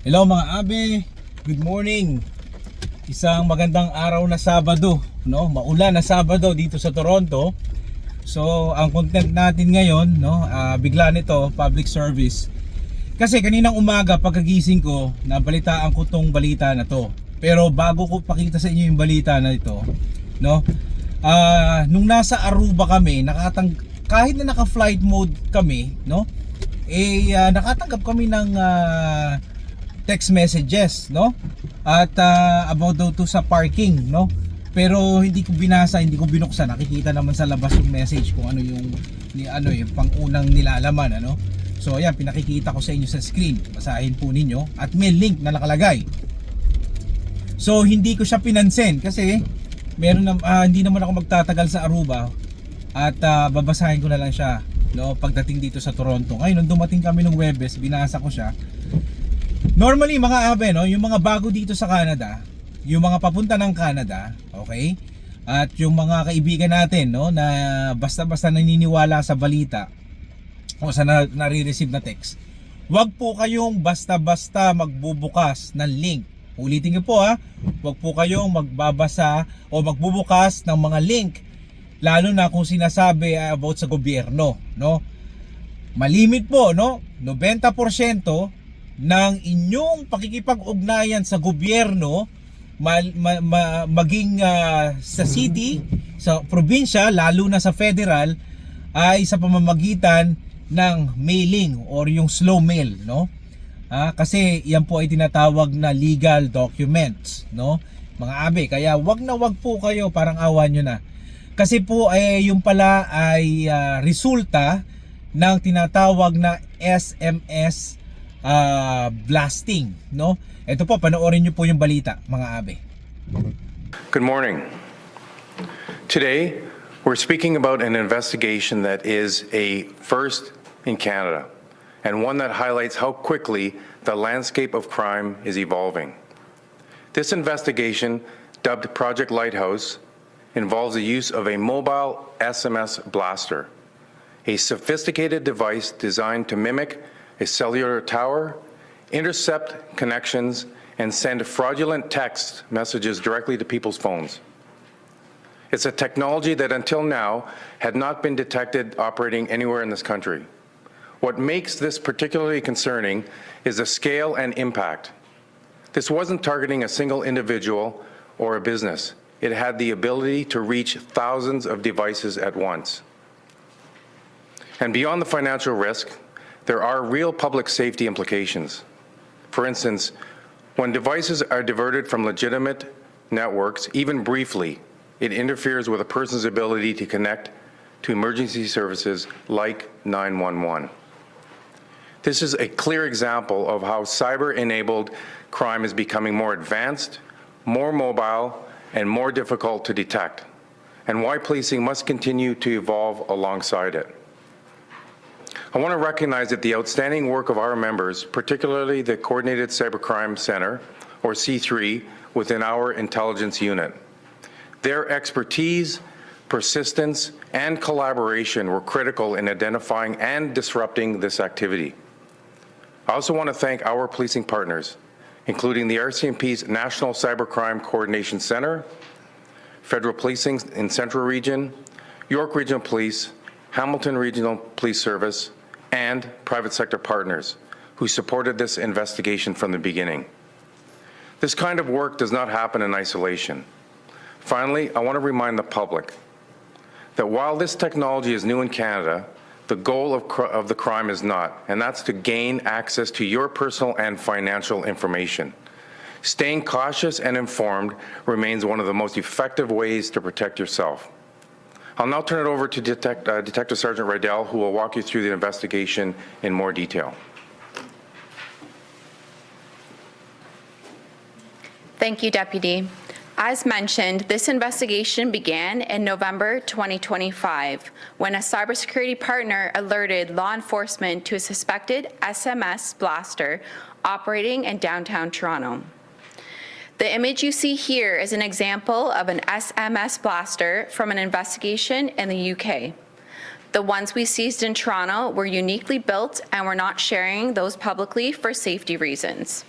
Hello mga abe, good morning. Isang magandang araw na Sabado, no? Maulan na Sabado dito sa Toronto. So, ang content natin ngayon, no, bigla nito, public service. Kasi kaninang umaga pagkagising ko, nabalitaan ko tong balita na to. Pero bago ko pakita sa inyo yung balita na ito, no? Nung nasa Aruba kami, kahit na naka-flight mode kami, no? Nakatanggap kami ng text messages, no? At about daw to sa parking, no? Pero hindi ko binasa, hindi ko binuksan. Nakikita naman sa labas yung message kung ano yung yung pangunang nilalaman, ano? So ayan, pinakikita ko sa inyo sa screen. Basahin po ninyo at may link na nakalagay. So hindi ko siya pinansin kasi hindi naman ako magtatagal sa Aruba at babasahin ko na lang siya, no, pagdating dito sa Toronto. Ngayon, nung dumating kami ng Huwebes, binasa ko siya. Normally mga abe, no, yung mga bago dito sa Canada, yung mga papunta ng Canada, okay? At yung mga kaibigan natin, no, na basta-basta naniniwala sa balita o sa nare-receive na text, wag po kayong basta-basta magbubukas ng link. Ulitin ko po ha, wag po kayong magbabasa o magbubukas ng mga link, lalo na kung sinasabi about sa gobyerno, no? Malimit po, no? 90% ng inyong pakikipag-ugnayan sa gobyerno, maging sa city, sa probinsya, lalo na sa federal, ay sa pamamagitan ng mailing or yung slow mail, no? Kasi yan po ay tinatawag na legal documents, no? Mga abe, kaya wag po kayo, parang awa nyo na. Kasi po yung pala ay resulta ng tinatawag na SMS blasting, no? Ito po, panoorin niyo po yung balita, mga abe. Good morning. Today, we're speaking about an investigation that is a first in Canada and one that highlights how quickly the landscape of crime is evolving. This investigation, dubbed Project Lighthouse, involves the use of a mobile SMS blaster, a sophisticated device designed to mimic a cellular tower, intercept connections, and send fraudulent text messages directly to people's phones. It's a technology that until now had not been detected operating anywhere in this country. What makes this particularly concerning is the scale and impact. This wasn't targeting a single individual or a business. It had the ability to reach thousands of devices at once. And beyond the financial risk, there are real public safety implications. For instance, when devices are diverted from legitimate networks, even briefly, it interferes with a person's ability to connect to emergency services like 911. This is a clear example of how cyber-enabled crime is becoming more advanced, more mobile, and more difficult to detect, and why policing must continue to evolve alongside it. I want to recognize that the outstanding work of our members, particularly the Coordinated Cybercrime Center, or C3, within our intelligence unit. Their expertise, persistence, and collaboration were critical in identifying and disrupting this activity. I also want to thank our policing partners, including the RCMP's National Cybercrime Coordination Center, Federal Policing in Central Region, York Regional Police, Hamilton Regional Police Service, and private sector partners who supported this investigation from the beginning. This kind of work does not happen in isolation. Finally, I want to remind the public that while this technology is new in Canada, the goal of the crime is not, and that's to gain access to your personal and financial information. Staying cautious and informed remains one of the most effective ways to protect yourself. I'll now turn it over to Detective Sergeant Rydell, who will walk you through the investigation in more detail. Thank you, Deputy. As mentioned, this investigation began in November 2025 when a cybersecurity partner alerted law enforcement to a suspected SMS blaster operating in downtown Toronto. The image you see here is an example of an SMS blaster from an investigation in the UK. The ones we seized in Toronto were uniquely built and we're not sharing those publicly for safety reasons.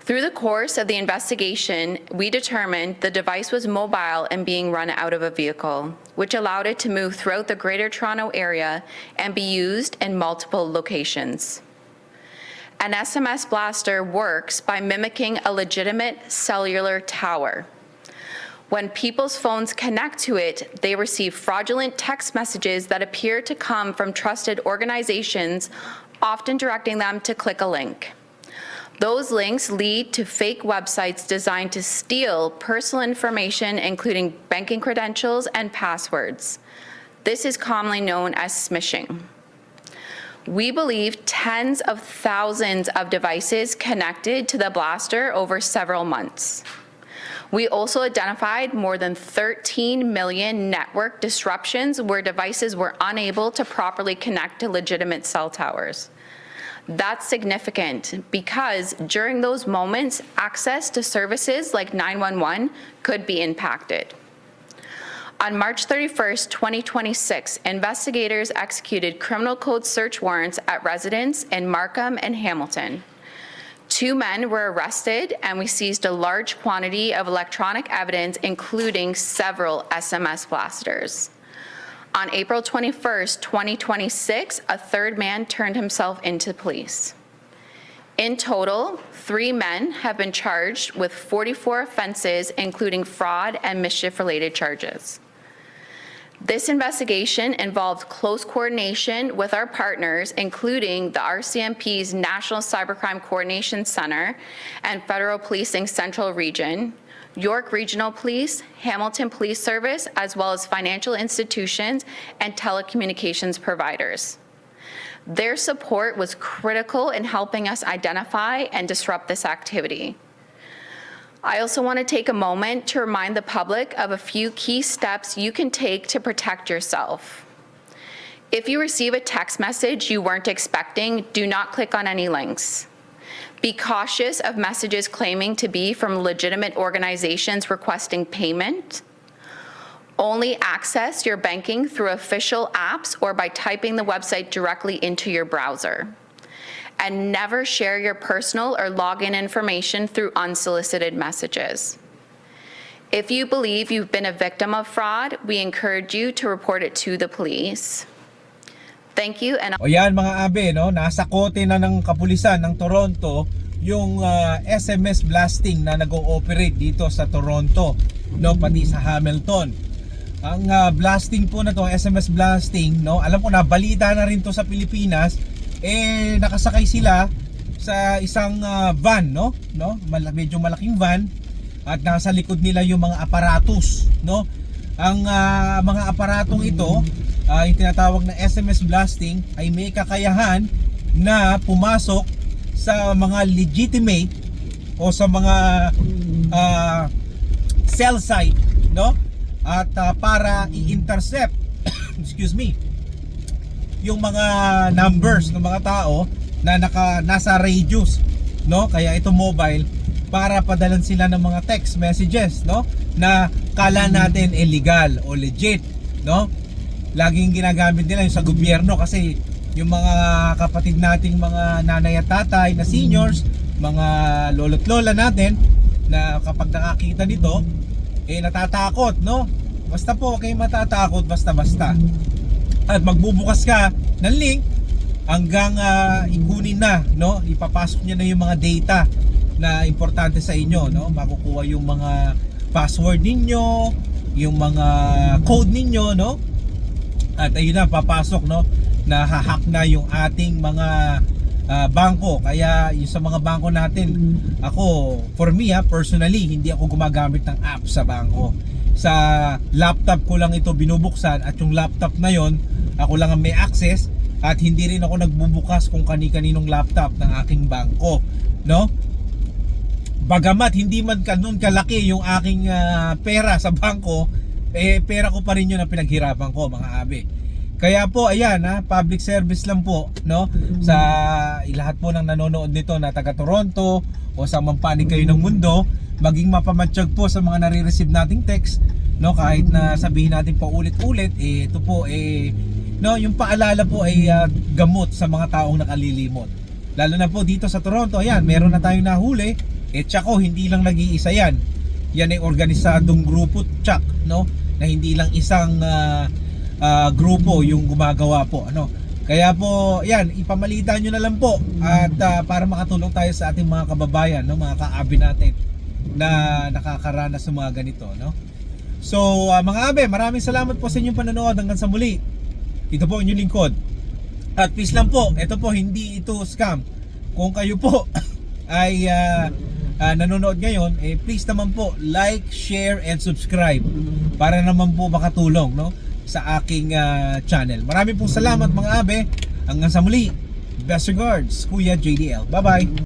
Through the course of the investigation, we determined the device was mobile and being run out of a vehicle, which allowed it to move throughout the Greater Toronto Area and be used in multiple locations. An SMS blaster works by mimicking a legitimate cellular tower. When people's phones connect to it, they receive fraudulent text messages that appear to come from trusted organizations, often directing them to click a link. Those links lead to fake websites designed to steal personal information, including banking credentials and passwords. This is commonly known as smishing. We believe tens of thousands of devices connected to the blaster over several months. We also identified more than 13 million network disruptions where devices were unable to properly connect to legitimate cell towers. That's significant because during those moments, access to services like 911 could be impacted. On March 31st, 2026, investigators executed criminal code search warrants at residences in Markham and Hamilton. 2 men were arrested, and we seized a large quantity of electronic evidence, including several SMS blasters. On April 21st, 2026, a third man turned himself into police. In total, 3 men have been charged with 44 offenses, including fraud and mischief-related charges. This investigation involved close coordination with our partners, including the RCMP's National Cybercrime Coordination Center and Federal Policing Central Region, York Regional Police, Hamilton Police Service, as well as financial institutions and telecommunications providers. Their support was critical in helping us identify and disrupt this activity. I also want to take a moment to remind the public of a few key steps you can take to protect yourself. If you receive a text message you weren't expecting, do not click on any links. Be cautious of messages claiming to be from legitimate organizations requesting payment. Only access your banking through official apps or by typing the website directly into your browser. And never share your personal or login information through unsolicited messages. If you believe you've been a victim of fraud, we encourage you to report it to the police. Thank you. And O yan mga abe, no? Nasa kote na ng kapulisan ng Toronto yung SMS blasting na nag-ooperate dito sa Toronto, no? Pati sa Hamilton. Ang blasting po na to, SMS blasting, no? Alam ko na balita na rin to sa Pilipinas. Nakasakay sila sa isang van, no? Medyo malaking van at nasa likod nila yung mga aparatus, no? Ang mga aparatong ito, yung tinatawag na SMS blasting ay may kakayahan na pumasok sa mga legitimate o sa mga cell site, no? At para i-intercept excuse me, yung mga numbers ng mga tao na nasa radius, no? Kaya ito mobile para padalan sila ng mga text messages, no? Na kala natin illegal o legit, no? Laging ginagamit nila yung sa gobyerno kasi yung mga kapatid nating mga nanay at tatay na seniors, mga lolo't lola natin na kapag nakakita nito natatakot, no? Basta po kayo matatakot basta-basta. At magbubukas ka ng link hanggang ikunin na, no? Ipapasok niya na yung mga data na importante sa inyo, no? Makukuha yung mga password ninyo, yung mga code ninyo, no? At ayun na, papasok, no? Nahahack na yung ating mga bangko. Kaya yung sa mga bangko natin, ako, for me personally, hindi ako gumagamit ng app sa bangko. Sa laptop ko lang ito binubuksan at yung laptop na yon, ako lang ang may access at hindi rin ako nagbubukas kung kani-kaninong laptop ng aking bangko, no? Bagamat hindi man ganun kalaki yung aking pera sa bangko, pera ko pa rin yun ang pinaghirapan ko, mga abe. Kaya po ayan, public service lang po, no? Sa lahat po ng nanonood nito na taga Toronto o sa mampanig kayo ng mundo, maging mapamatsyag po sa mga nare-receive nating text, no? Kahit na sabihin natin pa ulit-ulit, ito po no, yung paalala po ay gamot sa mga taong nakalilimot. Lalo na po dito sa Toronto, ayan, meron na tayong nahuli Tsako, hindi lang nag-iisa yan. Yan ay organisadong grupo, Tsak, no? Na hindi lang isang grupo yung gumagawa po, ano? Kaya po, yan, ipamalita nyo na lang po at para makatulong tayo sa ating mga kababayan, no? Mga kaabi natin na nakakaranas sa mga ganito, no? So, mga abe, maraming salamat po sa inyong panonood hanggang sa muli. Ito po inyong lingkod. At please lang po, ito po, hindi ito scam. Kung kayo po ay nanonood ngayon, please naman po like, share, and subscribe para naman po makatulong, no, sa aking channel. Maraming pong salamat mga abe. Hanggang sa muli. Best regards, Kuya JDL. Bye-bye.